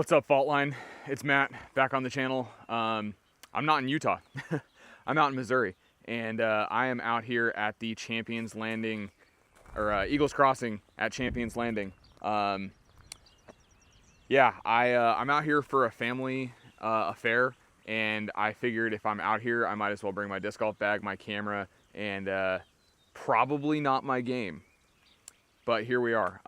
What's up, Fault Line? It's Matt, back on the channel. I'm not in Utah. I'm out in Missouri, and I am out here at the Champions Landing, or Eagles Crossing at Champions Landing. I'm out here for a family affair, and I figured if I'm out here, I might as well bring my disc golf bag, my camera, and probably not my game. But here we are.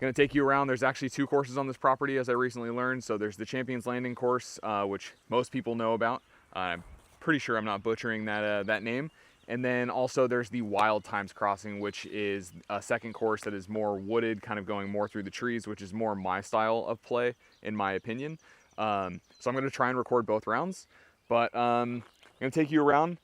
Going to take you around. There's actually two courses on this property, as I recently learned. So there's the Champions Landing course, which most people know about. I'm pretty sure I'm not butchering that name. And then also there's the Wild Times Crossing, which is a second course that is more wooded, kind of going more through the trees, which is more my style of play, in my opinion. So I'm going to try and record both rounds, but I'm going to take you around,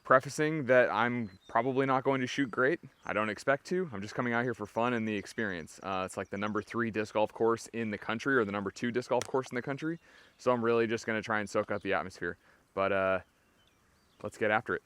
prefacing that I'm probably not going to shoot great. I don't expect to. I'm just coming out here for fun and the experience. It's like the #3 disc golf course in the country, or the #2 disc golf course in the country. So I'm really just going to try and soak up the atmosphere. But let's get after it.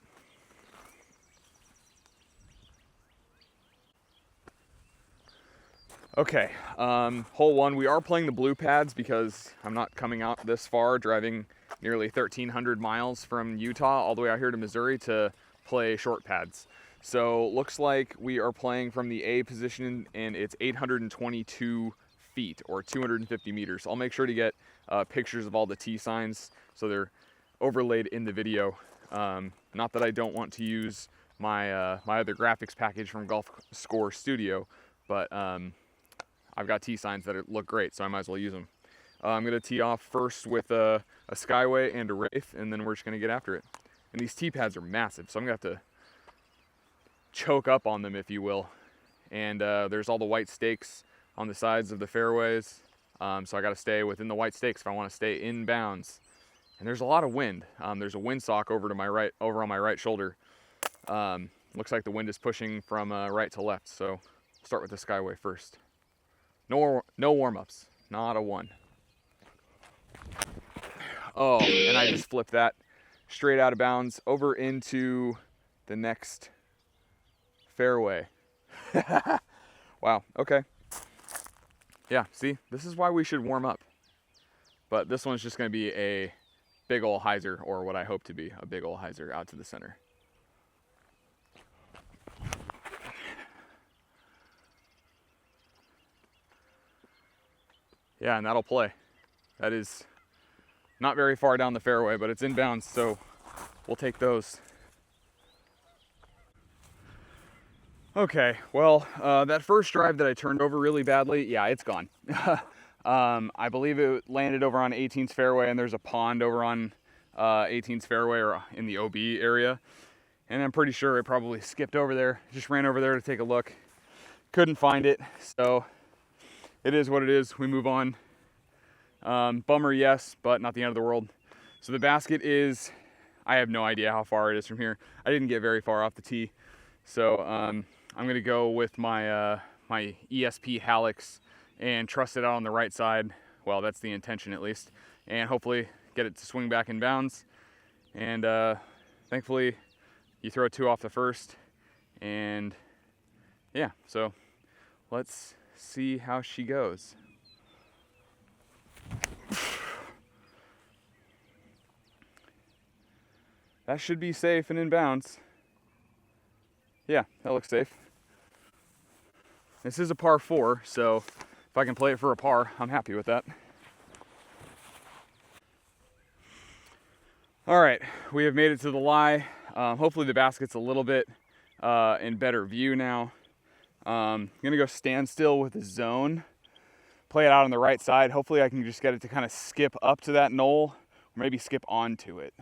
Okay, hole one, we are playing the blue pads because I'm not coming out this far, driving nearly 1,300 miles from Utah all the way out here to Missouri to play short pads. So looks like we are playing from the A position, and it's 822 feet or 250 meters. I'll make sure to get pictures of all the tee signs so they're overlaid in the video. Not that I don't want to use my my other graphics package from Golf Score Studio, but I've got tee signs that look great, so I might as well use them. I'm going to tee off first with a Skyway and a Wraith, and then we're just going to get after it. And these tee pads are massive, so I'm going to have to choke up on them, if you will. And there's all the white stakes on the sides of the fairways, so I got to stay within the white stakes if I want to stay in bounds. And there's a lot of wind. There's a windsock over to my right, over on my right shoulder. Looks like the wind is pushing from right to left, so I'll start with the Skyway first. No warm-ups, not a one. Oh, and I just flipped that straight out of bounds over into the next fairway. Wow, okay. Yeah, see, this is why we should warm up. But this one's just going to be a big ol' hyzer, or what I hope to be a big ol' hyzer out to the center. Yeah, and that'll play. That is not very far down the fairway, but it's in bounds, so we'll take those. Okay, well, that first drive that I turned over really badly, yeah, it's gone. I believe it landed over on 18's fairway, and there's a pond over on 18's fairway, or in the OB area. And I'm pretty sure it probably skipped over there. Just ran over there to take a look. Couldn't find it, so it is what it is. We move on. Bummer, yes, but not the end of the world. So the basket is, I have no idea how far it is from here. I didn't get very far off the tee. So I'm going to go with my, my ESP Halix and trust it out on the right side. Well, that's the intention at least. And hopefully get it to swing back in bounds. And thankfully you throw 2 off the first. And yeah, so let's see how she goes. That should be safe and in bounds. Yeah, that looks safe. This is a par 4, so if I can play it for a par, I'm happy with that. All right, we have made it to the lie. Hopefully the basket's a little bit in better view now. I'm gonna go stand still with the zone, play it out on the right side. Hopefully I can just get it to kind of skip up to that knoll, or maybe skip onto it.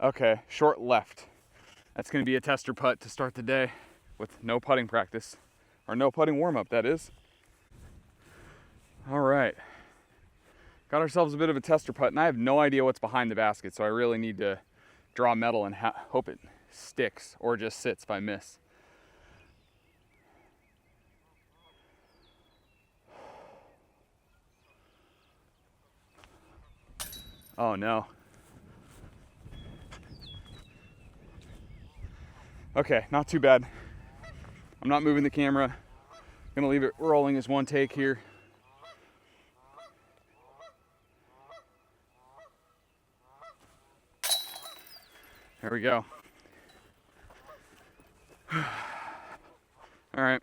Okay, short left. That's gonna be a tester putt to start the day with no putting practice, or no putting warm-up, that is. All right, got ourselves a bit of a tester putt, and I have no idea what's behind the basket, so I really need to draw metal and hope it sticks or just sits if I miss. Oh no. Okay, not too bad. I'm not moving the camera. I'm gonna leave it rolling as one take here. There we go. All right,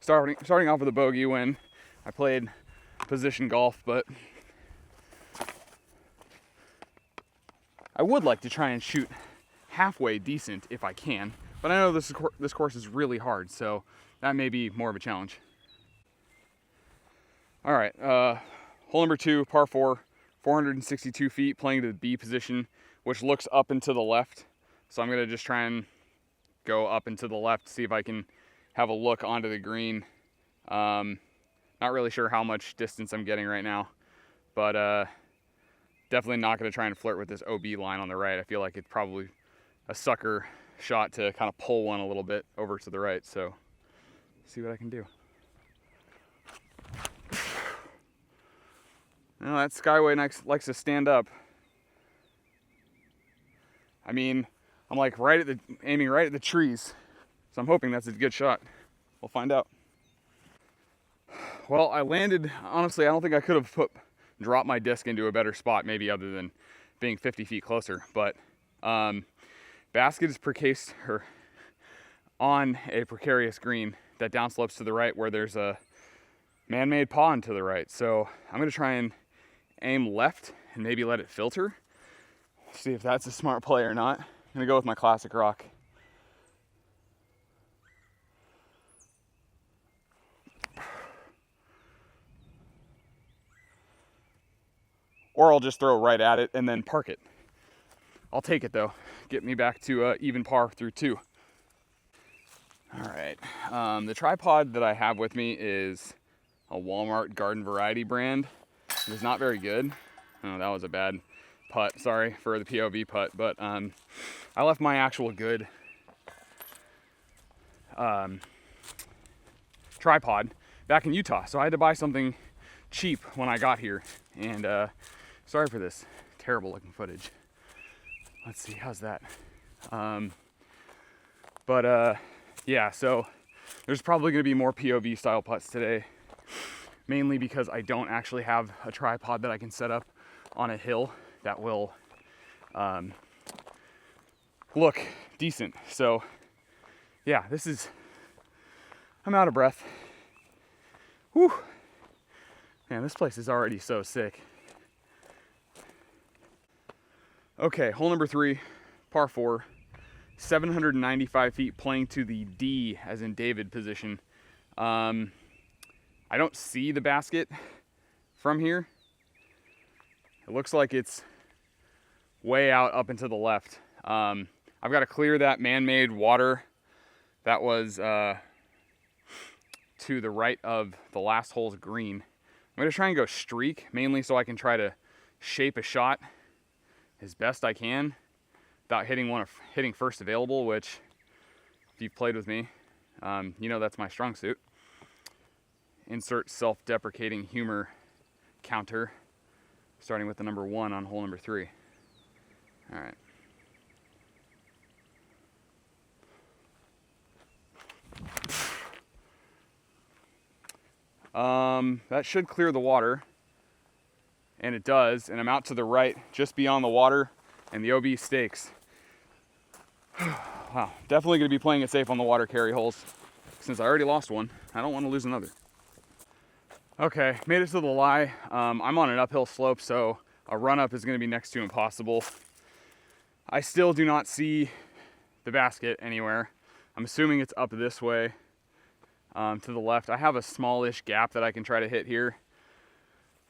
starting off with a bogey when I played position golf, but I would like to try and shoot halfway decent if I can, but I know this course is really hard, so that may be more of a challenge. All right, hole number 2, par 4, 462 feet, playing to the B position, which looks up and to the left. So I'm gonna just try and go up and to the left, see if I can have a look onto the green. Not really sure how much distance I'm getting right now, but definitely not gonna try and flirt with this OB line on the right. I feel like it's probably a sucker shot to kind of pull one a little bit over to the right, so see what I can do. Well, that Skyway likes to stand up. I mean, I'm like aiming right at the trees, so I'm hoping that's a good shot. We'll find out. Well, I landed, honestly, I don't think I could have dropped my disc into a better spot, maybe other than being 50 feet closer, but basket is on a precarious green that downslopes to the right where there's a man-made pond to the right. So I'm gonna try and aim left and maybe let it filter. See if that's a smart play or not. I'm gonna go with my classic rock. Or I'll just throw right at it and then park it. I'll take it though. Get me back to even par through 2. All right, the tripod that I have with me is a Walmart garden variety brand. It is not very good. Oh, that was a bad putt. Sorry for the POV putt, but I left my actual good tripod back in Utah, so I had to buy something cheap when I got here. And sorry for this terrible looking footage. Let's see, how's that? Yeah, so there's probably going to be more POV style putts today, mainly because I don't actually have a tripod that I can set up on a hill that will look decent. So yeah, I'm out of breath. Whew. Man, this place is already so sick. Okay, hole number 3, par 4, 795 feet, playing to the D, as in David position. I don't see the basket from here. It looks like it's way out up and to the left. I've got to clear that man-made water that was to the right of the last hole's green. I'm going to try and go streak, mainly so I can try to shape a shot as best I can without hitting first available, which, if you've played with me, you know that's my strong suit. Insert self-deprecating humor counter, starting with the number 1 on hole number 3. All right. That should clear the water, and it does, and I'm out to the right, just beyond the water and the OB stakes. Wow, definitely gonna be playing it safe on the water carry holes. Since I already lost one, I don't want to lose another. Okay, made it to the lie. I'm on an uphill slope, so a run up is gonna be next to impossible. I still do not see the basket anywhere. I'm assuming it's up this way. To the left. I have a smallish gap that I can try to hit here.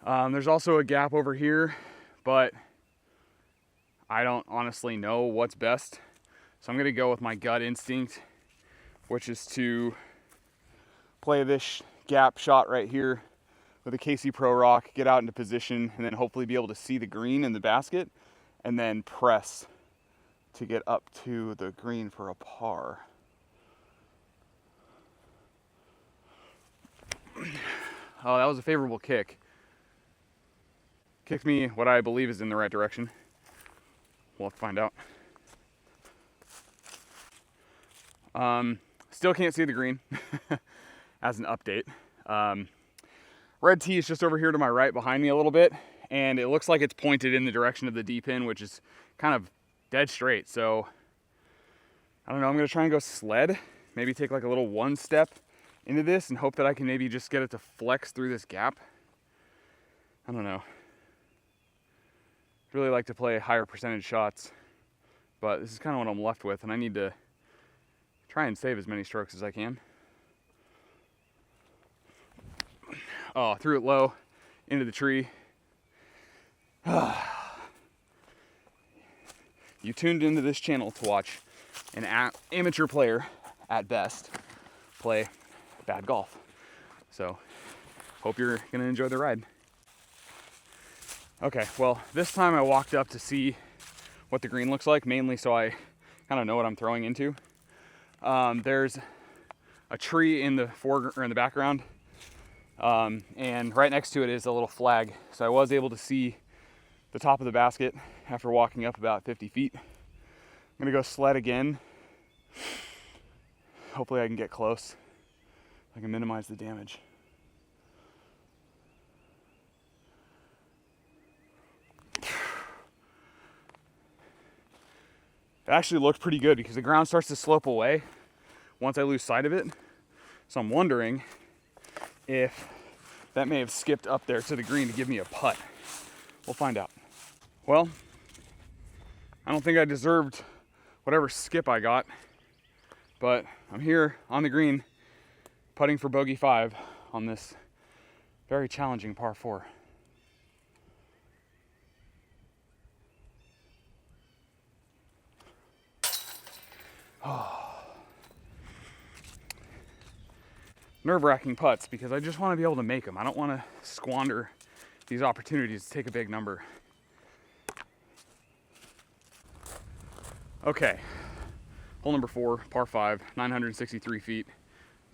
There's also a gap over here, but I don't honestly know what's best. So I'm gonna go with my gut instinct, which is to play this gap shot right here with a KC Pro Rock, get out into position, and then hopefully be able to see the green in the basket, and then press to get up to the green for a par. Oh, that was a favorable kick. Kicked me what I believe is in the right direction. We'll have to find out. Still can't see the green as an update. Red tee is just over here to my right behind me a little bit, and it looks like it's pointed in the direction of the D pin, which is kind of dead straight. So I don't know, I'm gonna try and go sled, maybe take like a little one step into this and hope that I can maybe just get it to flex through this gap. I don't know. I'd really like to play higher percentage shots, but this is kind of what I'm left with, and I need to try and save as many strokes as I can. Oh, threw it low into the tree. You tuned into this channel to watch an amateur player, at best, play bad golf. So, hope you're gonna enjoy the ride. Okay, well, this time I walked up to see what the green looks like, mainly so I kind of know what I'm throwing into. There's a tree in the foreground or in the background, and right next to it is a little flag. So I was able to see the top of the basket after walking up about 50 feet. I'm gonna go sled again. Hopefully I can get close. I can minimize the damage. It actually looked pretty good because the ground starts to slope away once I lose sight of it. So I'm wondering if that may have skipped up there to the green to give me a putt. We'll find out. Well, I don't think I deserved whatever skip I got, but I'm here on the green putting for bogey 5 on this very challenging par 4. Nerve-wracking putts because I just want to be able to make them. I don't want to squander these opportunities to take a big number. Okay, hole number 4, par 5, 963 feet.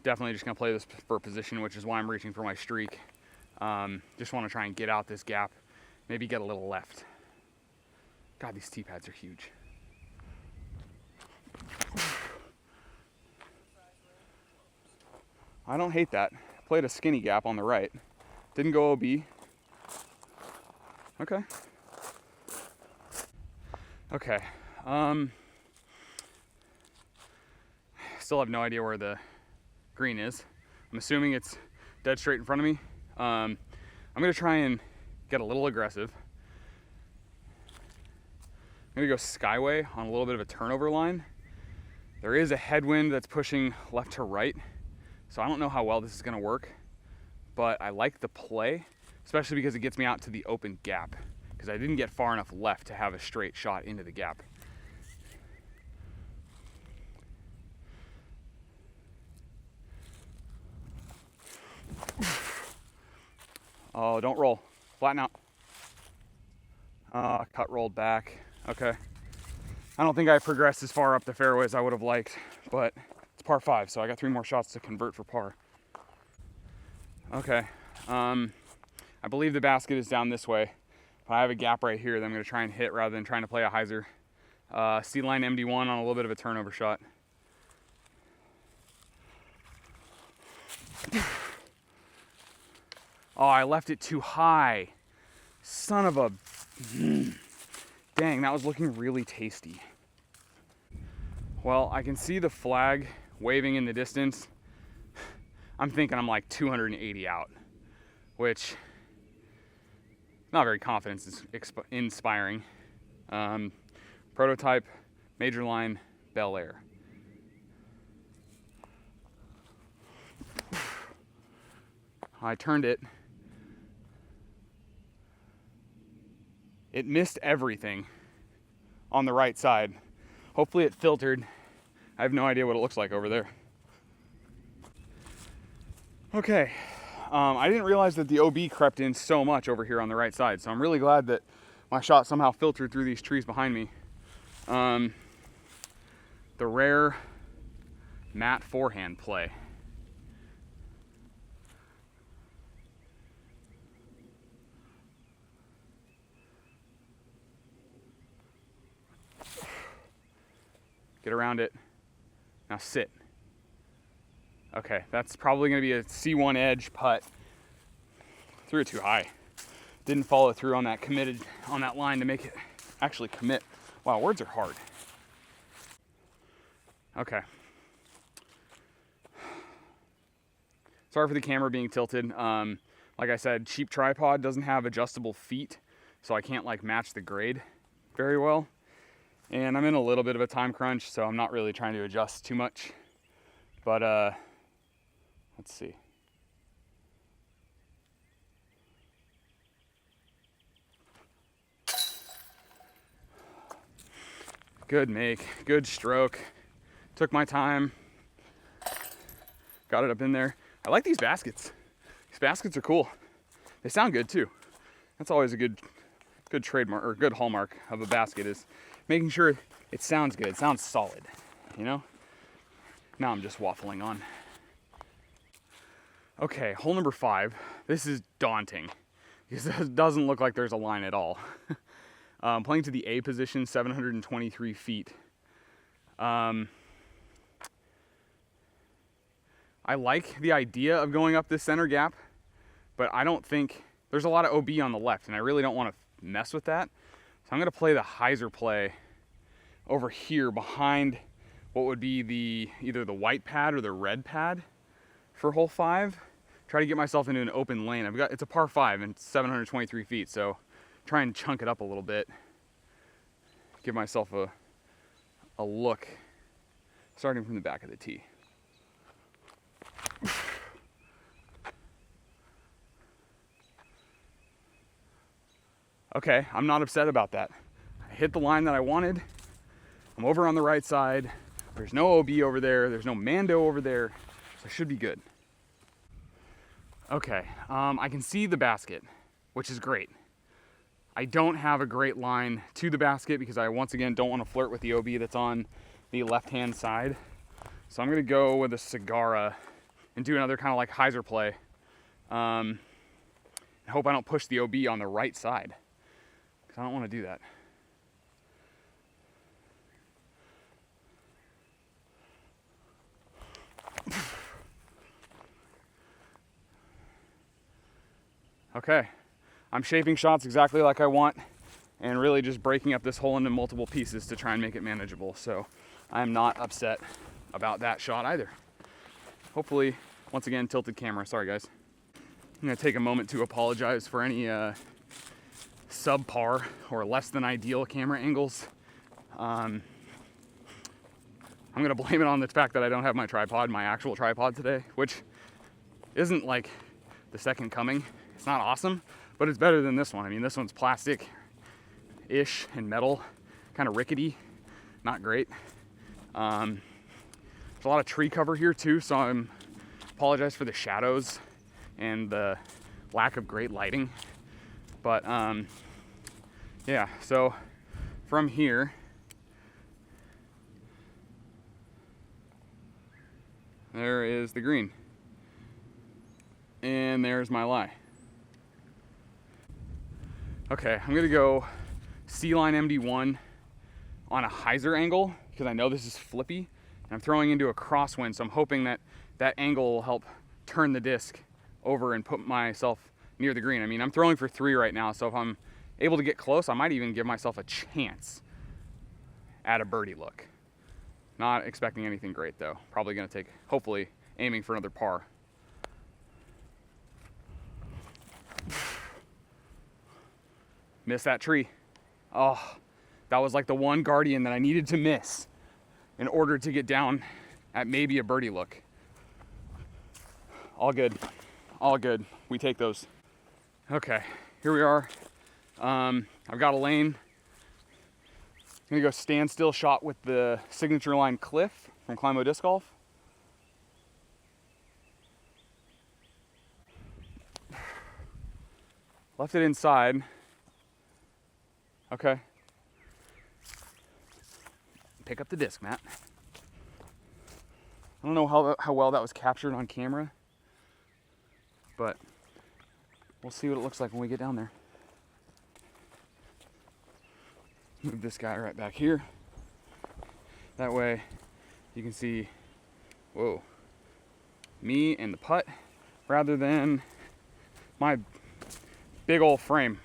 Definitely just gonna play this for position, which is why I'm reaching for my streak. Just want to try and get out this gap, maybe get a little left. God, these tee pads are huge. I don't hate that. Played a skinny gap on the right. Didn't go OB. Okay. Okay. Still have no idea where the green is. I'm assuming it's dead straight in front of me. I'm gonna try and get a little aggressive. I'm gonna go skyway on a little bit of a turnover line. There is a headwind that's pushing left to right, so I don't know how well this is gonna work, but I like the play, especially because it gets me out to the open gap, because I didn't get far enough left to have a straight shot into the gap. Oh, don't roll. Flatten out. Cut rolled back. Okay. I don't think I progressed as far up the fairway as I would have liked, but it's par 5, so I got 3 more shots to convert for par. Okay. I believe the basket is down this way. But I have a gap right here that I'm going to try and hit rather than trying to play a hyzer. C-line MD1 on a little bit of a turnover shot. Oh, I left it too high. Son of a... Dang, that was looking really tasty. Well, I can see the flag waving in the distance. I'm thinking I'm like 280 out, which not very confidence-inspiring. Prototype, Major Line, Bel Air. I turned it. It missed everything on the right side. Hopefully it filtered. I have no idea what it looks like over there. Okay, I didn't realize that the OB crept in so much over here on the right side, so I'm really glad that my shot somehow filtered through these trees behind me. The rare matte forehand play. Get around it. Now sit. Okay, that's probably gonna be a C1 edge putt. Threw it too high. Didn't follow through on that line to make it actually commit. Wow, words are hard. Okay. Sorry for the camera being tilted. Like I said, cheap tripod doesn't have adjustable feet, so I can't like match the grade very well. And I'm in a little bit of a time crunch, so I'm not really trying to adjust too much. But let's see. Good make, good stroke. Took my time. Got it up in there. I like these baskets. These baskets are cool. They sound good too. That's always a good trademark or good hallmark of a basket, is making sure it sounds good, it sounds solid, you know? Now I'm just waffling on. Okay, hole number 5. This is daunting because it doesn't look like there's a line at all. Playing to the A position, 723 feet. I like the idea of going up this center gap, but I don't think there's a lot of OB on the left, and I really don't want to mess with that. So I'm going to play the hyzer play over here behind what would be either the white pad or the red pad for hole 5. Try to get myself into an open lane. It's a par 5 and 723 feet, so try and chunk it up a little bit. Give myself a look starting from the back of the tee. Okay, I'm not upset about that. I hit the line that I wanted. I'm over on the right side. There's no OB over there. There's no Mando over there. So I should be good. Okay, I can see the basket, which is great. I don't have a great line to the basket because I, once again, don't want to flirt with the OB that's on the left-hand side. So I'm gonna go with a Sagara and do another kind of like hyzer play. I hope I don't push the OB on the right side, because I don't want to do that. Okay, I'm shaping shots exactly like I want and really just breaking up this hole into multiple pieces to try and make it manageable. So I'm not upset about that shot either. Hopefully, once again, tilted camera. Sorry, guys. I'm gonna take a moment to apologize for any subpar or less than ideal camera angles. I'm gonna blame it on the fact that I don't have my tripod, my actual tripod today, which isn't like the second coming. It's not awesome, but it's better than this one. I mean, this one's plastic-ish and metal, kind of rickety, not great. There's a lot of tree cover here too, so I apologize for the shadows and the lack of great lighting. But yeah, so from here, there is the green. And there's my lie. Okay, I'm gonna go C-line MD1 on a hyzer angle because I know this is flippy. And I'm throwing into a crosswind, so I'm hoping that that angle will help turn the disc over and put myself near the green. I mean, I'm throwing for 3 right now, so if I'm able to get close, I might even give myself a chance at a birdie look. Not expecting anything great though. Probably gonna take, hopefully, aiming for another par. Miss that tree. Oh, that was like the one guardian that I needed to miss in order to get down at maybe a birdie look. All good, all good. We take those. Okay, here we are. I've got a lane. I'm gonna go standstill shot with the signature line Cliff from Climo Disc Golf. Left it inside. Okay. Pick up the disc, Matt. I don't know how well that was captured on camera, but we'll see what it looks like when we get down there. Move this guy right back here. That way you can see, whoa, me and the putt rather than my big old frame.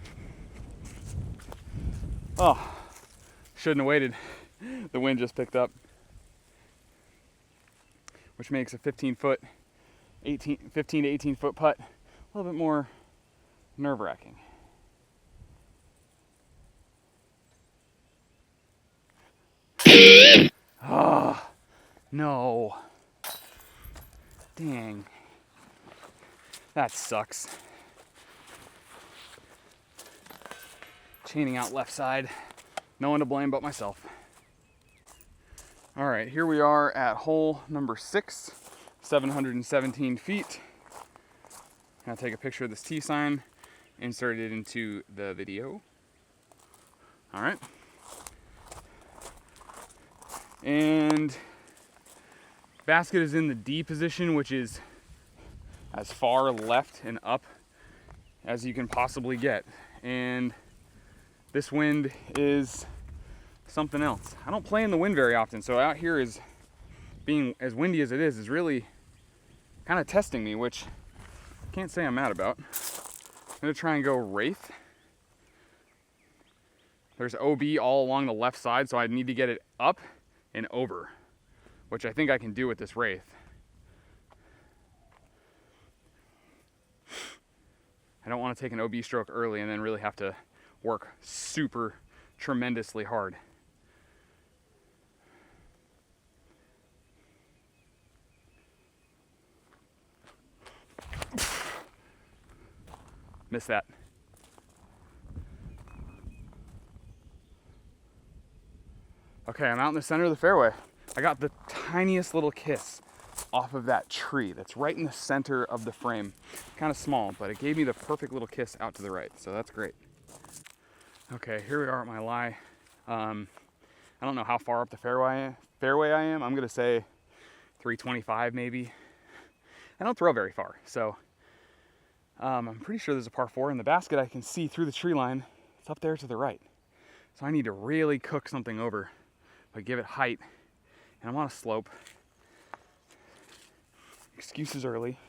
Oh, shouldn't have waited. The wind just picked up, which makes a 15 to 18 foot putt a little bit more nerve-wracking. Ah, oh, no. Dang. That sucks. Chaining out left side. No one to blame but myself. All right, here we are at hole number 6, 717 feet. I'll take a picture of this T sign, insert it into the video. All right. And basket is in the D position, which is as far left and up as you can possibly get. And this wind is something else. I don't play in the wind very often, so out here is being as windy as it is really kind of testing me, which I can't say I'm mad about. I'm gonna try and go Wraith. There's OB all along the left side, so I need to get it up and over, which I think I can do with this Wraith. I don't want to take an OB stroke early and then really have to work super tremendously hard. Miss that. Okay, I'm out in the center of the fairway. I got the tiniest little kiss off of that tree that's right in the center of the frame. Kind of small, but it gave me the perfect little kiss out to the right, so that's great. Okay, here we are at my lie. I don't know how far up the fairway I am. I'm gonna say 325 maybe. I don't throw very far, so I'm pretty sure there's a par 4 in the basket. I can see through the tree line. It's up there to the right. So I need to really cook something over, but give it height. And I'm on a slope. Excuses early.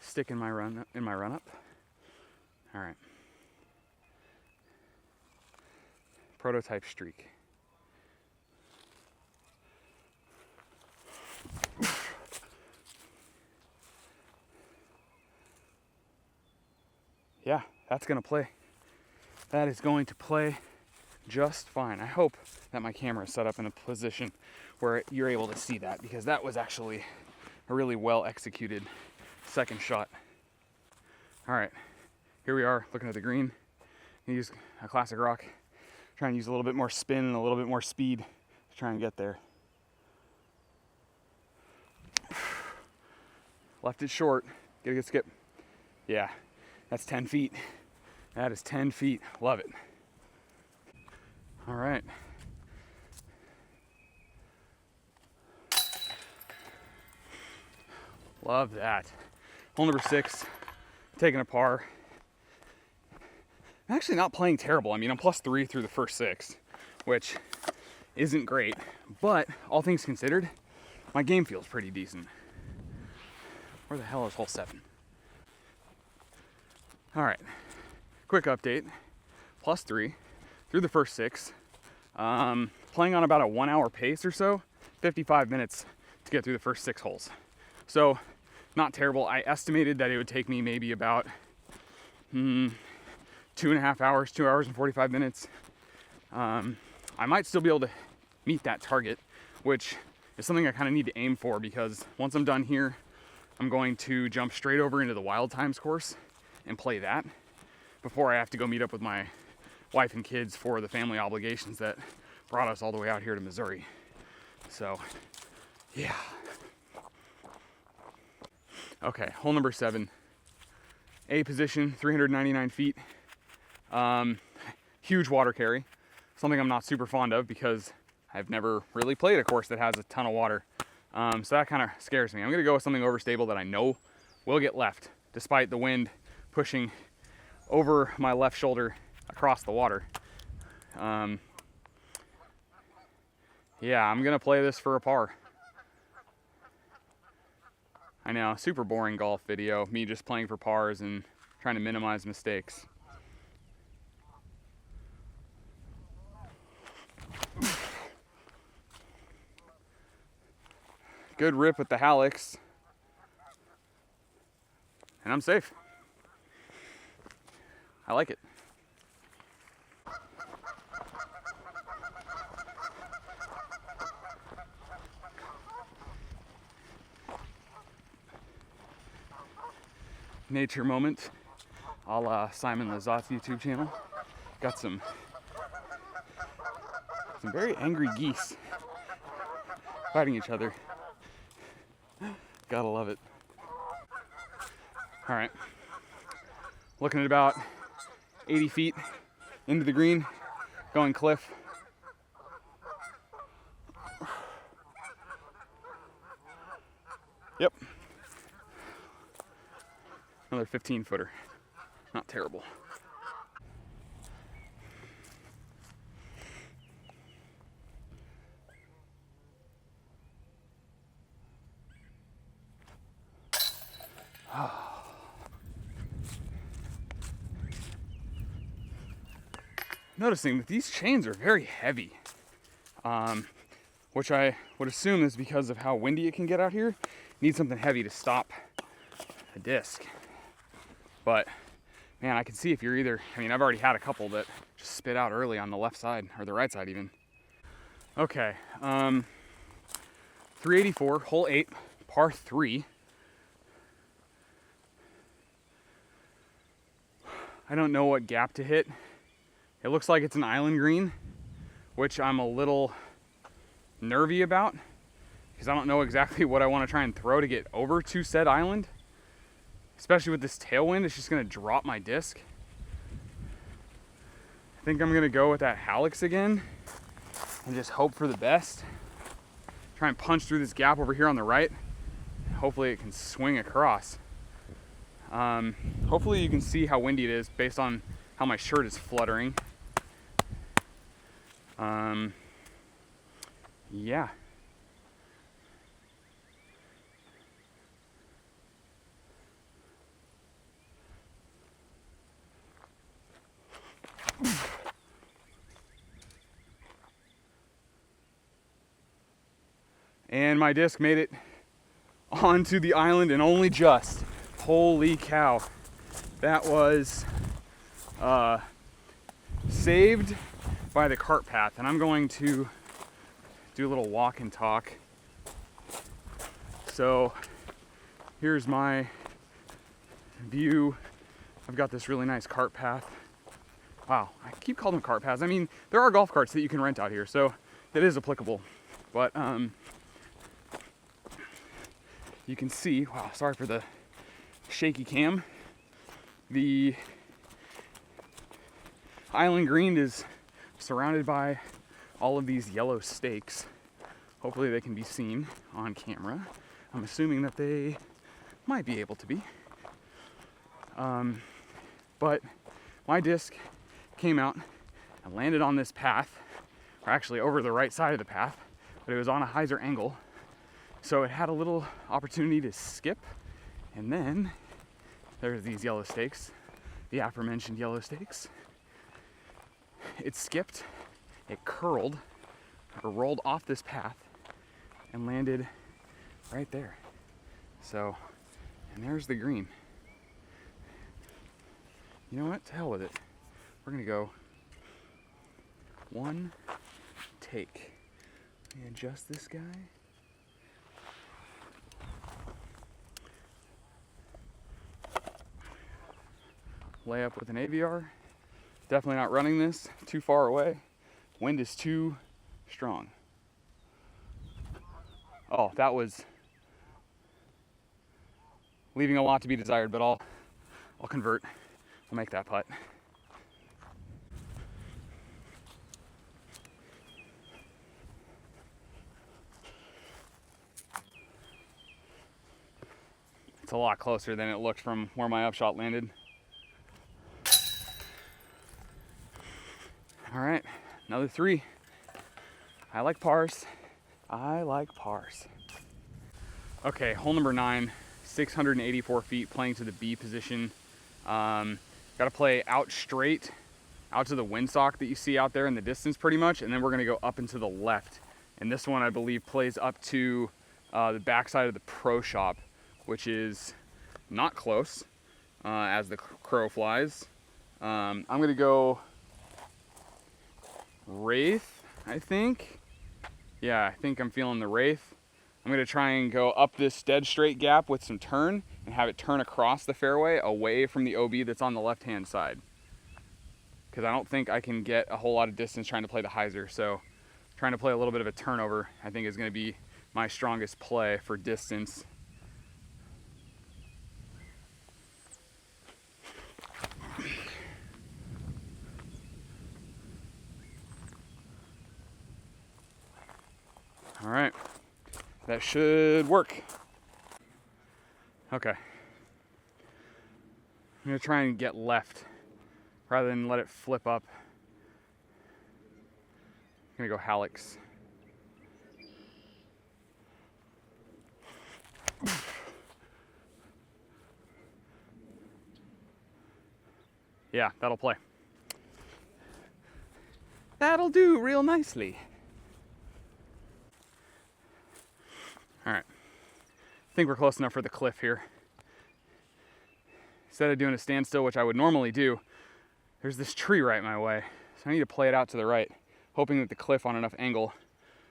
Stick in my run up. All right. Prototype streak. Yeah, that's gonna play. That is going to play just fine. I hope that my camera is set up in a position where you're able to see that, because that was actually a really well executed second shot. All right, here we are looking at the green. Use a classic rock. Try and use a little bit more spin and a little bit more speed to try and get there. Left it short. Get a good skip. Yeah, that's 10 feet. That is 10 feet. Love it. All right. Love that. Hole number 6, taking a par. I'm actually not playing terrible. I mean, I'm +3 through the first 6, which isn't great, but all things considered, my game feels pretty decent. Where the hell is hole 7? All right, quick update. +3 through the first 6. Playing on about a 1 hour pace or so, 55 minutes to get through the first 6 holes. So not terrible. I estimated that it would take me maybe about 2.5 hours, 2 hours and 45 minutes. I might still be able to meet that target, which is something I kind of need to aim for, because once I'm done here, I'm going to jump straight over into the Wild Times course and play that before I have to go meet up with my wife and kids for the family obligations that brought us all the way out here to Missouri. So, yeah. Okay, hole number 7. A position, 399 feet. Huge water carry. Something I'm not super fond of because I've never really played a course that has a ton of water. So that kind of scares me. I'm gonna go with something overstable that I know will get left, despite the wind pushing over my left shoulder across the water. Yeah, I'm gonna play this for a par. I know, super boring golf video, me just playing for pars and trying to minimize mistakes. Good rip with the Hallex. And I'm safe. I like it. Nature moment, a la Simon Lazat's YouTube channel. Got some very angry geese fighting each other. Gotta love it. All right, looking at about 80 feet into the green, going cliff. Yep. Another 15-footer. Not terrible. Noticing that these chains are very heavy, which I would assume is because of how windy it can get out here. Need something heavy to stop the disc. But man, I can see if you're either, I mean, I've already had a couple that just spit out early on the left side, or the right side even. Okay, 384, hole 8, par 3. I don't know what gap to hit. It looks like it's an island green, which I'm a little nervy about, because I don't know exactly what I want to try and throw to get over to said island. Especially with this tailwind, it's just gonna drop my disc. I think I'm gonna go with that Hallex again and just hope for the best. Try and punch through this gap over here on the right. Hopefully it can swing across. Hopefully you can see how windy it is based on how my shirt is fluttering. Yeah. And my disc made it onto the island, and only just. Holy cow. That was saved by the cart path. And I'm going to do a little walk and talk. So here's my view. I've got this really nice cart path. Wow, I keep calling them cart paths. I mean, there are golf carts that you can rent out here, so that is applicable. But you can see, wow, sorry for the shaky cam. The island green is surrounded by all of these yellow stakes. Hopefully they can be seen on camera. I'm assuming that they might be able to be. But my disc came out and landed on this path, or actually over the right side of the path, but it was on a hyzer angle. So it had a little opportunity to skip, and then there's these yellow stakes, the aforementioned yellow stakes. It skipped, it curled, or rolled off this path and landed right there. So, and there's the green. You know what? To hell with it. We're gonna go one take. Let me adjust this guy. Lay up with an AVR. Definitely not running this too far away. Wind is too strong. Oh, that was leaving a lot to be desired, but I'll convert. I'll make that putt. It's a lot closer than it looked from where my upshot landed. All right, another 3. I like pars. I like pars. Okay, hole number 9, 684 feet, playing to the B position. Got to play out straight, out to the windsock that you see out there in the distance pretty much, and then we're gonna go up and to the left. And this one, I believe, plays up to the backside of the pro shop, which is not close as the crow flies. I'm gonna go Wraith, I think. Yeah, I think I'm feeling the Wraith. I'm gonna try and go up this dead straight gap with some turn and have it turn across the fairway away from the OB that's on the left-hand side. Because I don't think I can get a whole lot of distance trying to play the hyzer. So trying to play a little bit of a turnover, I think, is gonna be my strongest play for distance. All right, that should work. Okay, I'm gonna try and get left rather than let it flip up. I'm gonna go Hallex. Yeah, that'll play. That'll do real nicely. All right, I think we're close enough for the cliff here. Instead of doing a standstill, which I would normally do, there's this tree right my way. So I need to play it out to the right, hoping that the cliff on enough angle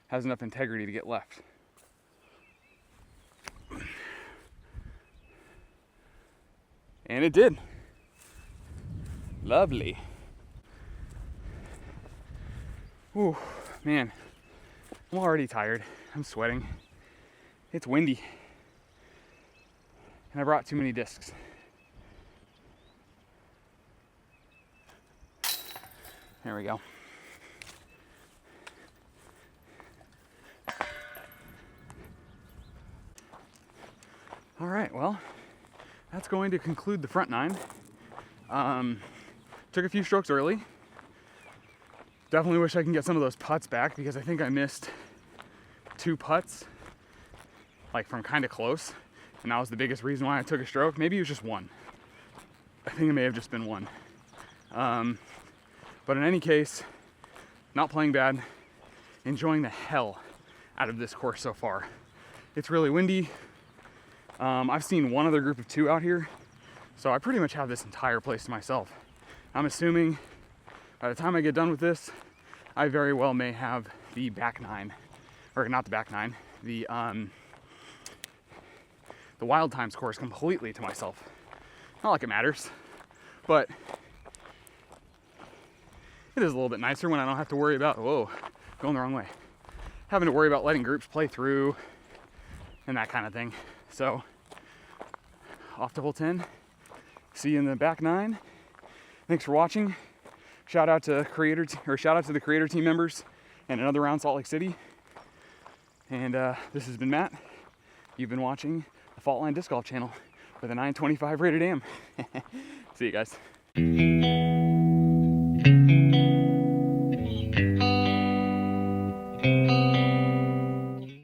has enough integrity to get left. And it did. Lovely. Ooh, man, I'm already tired. I'm sweating. It's windy. And I brought too many discs. There we go. All right, well, that's going to conclude the front 9. Took a few strokes early. Definitely wish I can get some of those putts back because I think I missed 2 putts, like from kind of close. And that was the biggest reason why I took a stroke. Maybe it was just 1. I think it may have just been 1. But in any case, not playing bad, enjoying the hell out of this course so far. It's really windy. I've seen one other group of 2 out here, so I pretty much have this entire place to myself. I'm assuming by the time I get done with this, I very well may have the back 9, or not the back 9, the Wild Times course completely to myself. Not like it matters, but it is a little bit nicer when I don't have to worry about, whoa, going the wrong way. Having to worry about letting groups play through and that kind of thing. So, off to hole 10. See you in the back 9. Thanks for watching. Shout out to the creator team members and another round Salt Lake City. And this has been Matt. You've been watching the Fault Line Disc Golf channel with a 925 rated AM. See you guys.